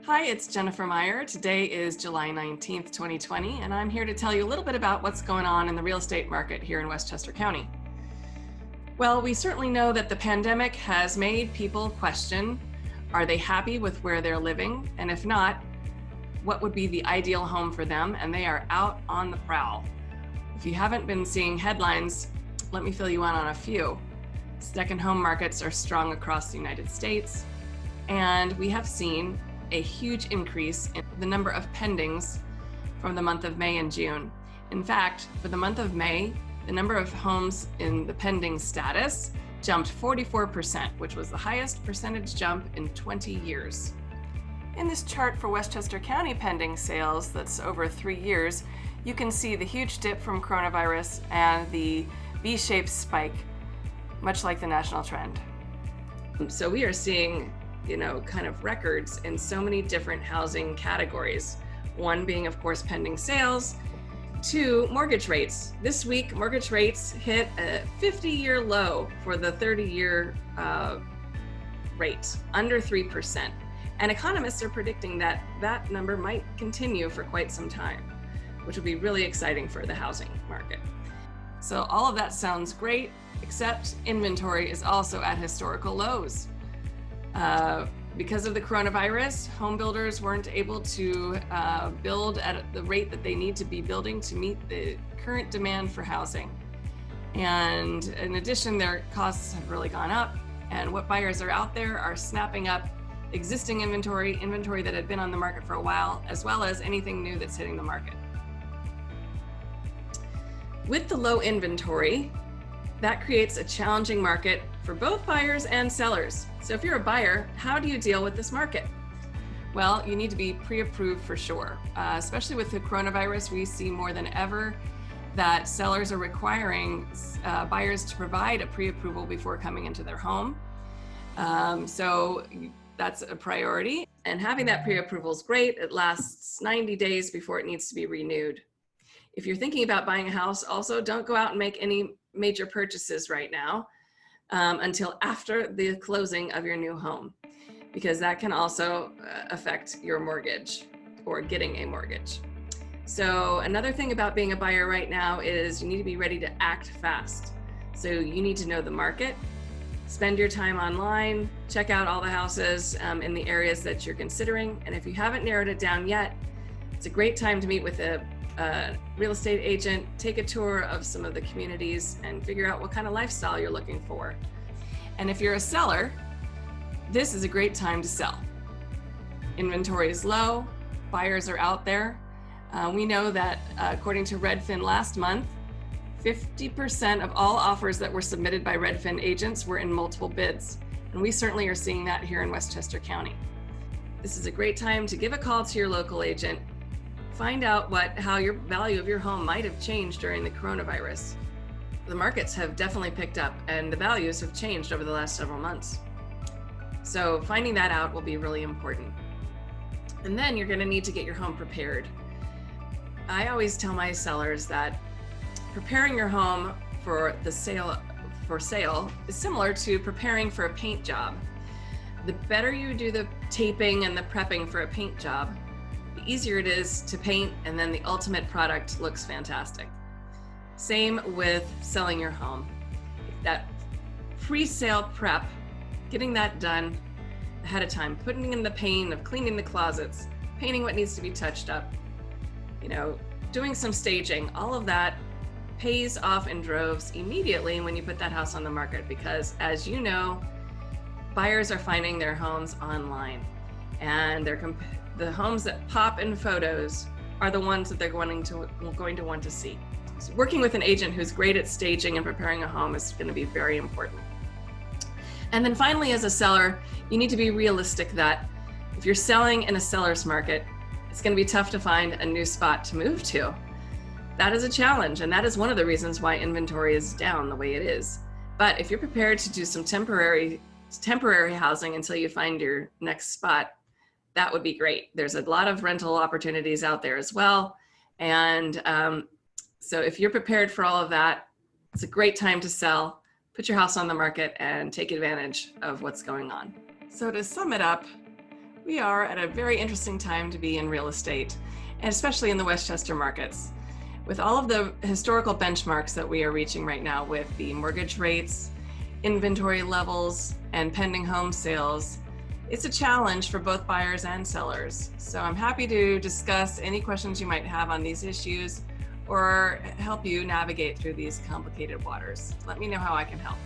Hi, it's Jennifer Meyer. Today is July 19th, 2020, and I'm here to tell you a little bit about what's going on in the real estate market here in Westchester County. Well, we certainly know that the pandemic has made people question, are they happy with where they're living? And if not, what would be the ideal home for them? And they are out on the prowl. If you haven't been seeing headlines, let me fill you in on a few. Second home markets are strong across the United States, and we have seen a huge increase in the number of pendings from the month of May and June. In fact, for the month of May, the number of homes in the pending status jumped 44%, which was the highest percentage jump in 20 years. In this chart for Westchester County pending sales that's over 3 years, you can see the huge dip from coronavirus and the V-shaped spike, much like the national trend. So we are seeing kind of records in so many different housing categories. One being, of course, pending sales. Two, mortgage rates. This week, mortgage rates hit a 50-year low for the 30-year rate, under 3%. And economists are predicting that that number might continue for quite some time, which will be really exciting for the housing market. So all of that sounds great, except inventory is also at historical lows. Because of the coronavirus, home builders weren't able to build at the rate that they need to be building to meet the current demand for housing. And in addition, their costs have really gone up. And what buyers are out there are snapping up existing inventory that had been on the market for a while, as well as anything new that's hitting the market. With the low inventory, that creates a challenging market for both buyers and sellers. So if you're a buyer, how do you deal with this market? Well, you need to be pre-approved for sure. Especially with the coronavirus, we see more than ever that sellers are requiring buyers to provide a pre-approval before coming into their home. So that's a priority. And having that pre-approval is great. It lasts 90 days before it needs to be renewed. If you're thinking about buying a house, also don't go out and make any major purchases right now until after the closing of your new home, because that can also affect your mortgage or getting a mortgage. So another thing about being a buyer right now is you need to be ready to act fast. So you need to know the market, spend your time online, check out all the houses in the areas that you're considering. And if you haven't narrowed it down yet, it's a great time to meet with a real estate agent, take a tour of some of the communities and figure out what kind of lifestyle you're looking for. And if you're a seller, this is a great time to sell. Inventory is low, buyers are out there. We know that according to Redfin last month, 50% of all offers that were submitted by Redfin agents were in multiple bids. And we certainly are seeing that here in Westchester County. This is a great time to give a call to your local agent. Find out how your value of your home might have changed during the coronavirus. The markets have definitely picked up and the values have changed over the last several months. So finding that out will be really important. And then you're going to need to get your home prepared. I always tell my sellers that preparing your home for sale is similar to preparing for a paint job. The better you do the taping and the prepping for a paint job, easier it is to paint, and then the ultimate product looks fantastic. Same with selling your home. That pre-sale prep, getting that done ahead of time, putting in the pain of cleaning the closets, painting what needs to be touched up, doing some staging, all of that pays off in droves immediately when you put that house on the market, because as you know, buyers are finding their homes online, and the homes that pop in photos are the ones that they're going to want to see. So working with an agent who's great at staging and preparing a home is going to be very important. And then finally, as a seller, you need to be realistic that if you're selling in a seller's market, it's going to be tough to find a new spot to move to. That is a challenge, and that is one of the reasons why inventory is down the way it is. But if you're prepared to do some temporary housing until you find your next spot, that would be great. There's a lot of rental opportunities out there as well. And so if you're prepared for all of that, it's a great time to sell. put your house on the market and take advantage of what's going on. So to sum it up, We are at a very interesting time to be in real estate, and especially in the Westchester markets. With all of the historical benchmarks that we are reaching right now with the mortgage rates, inventory levels, and pending home sales, it's a challenge for both buyers and sellers. So I'm happy to discuss any questions you might have on these issues or help you navigate through these complicated waters. Let me know how I can help.